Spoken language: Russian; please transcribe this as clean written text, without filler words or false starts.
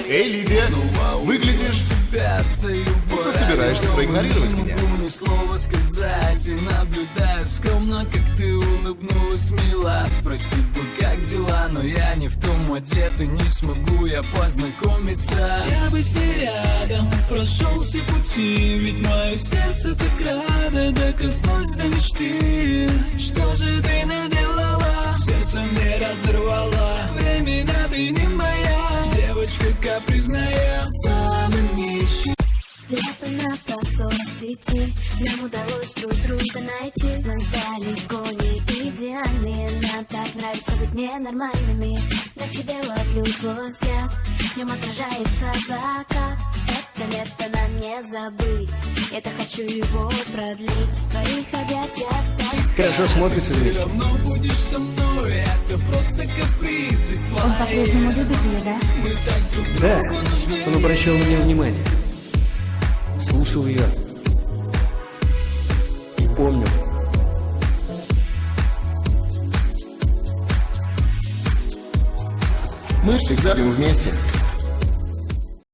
Эй, Лидия, выглядишь, будто собираешься проигнорировать меня. Ни слова сказать и наблюдаю скромно, как ты улыбнулась, мила. Спросить бы, как дела, но я не в том одет и не смогу я познакомиться. Я бы с ней рядом прошел все пути, ведь мое сердце так радо докоснусь до мечты. Что же ты наделала? Сердце мне разорвала. Временно ты не моя девочка капризная, самый нищий. Где-то на просторах сети нам удалось друг друга найти. Мы далеко не идеальные, нам так нравится быть ненормальными. На себе ловлю твой взгляд, в нем отражается закат. Это лето нам не забыть, это хочу его продлить. В твоих объятиях так хорошо смотрится вместе. Все равно будешь со мной, это просто капризы твои. Он по-прежнему любит ее, да? Мы так друг Да, другу нужны. он обращал на меня внимание. Слушал ее. И помнил. Мы всегда будем вместе.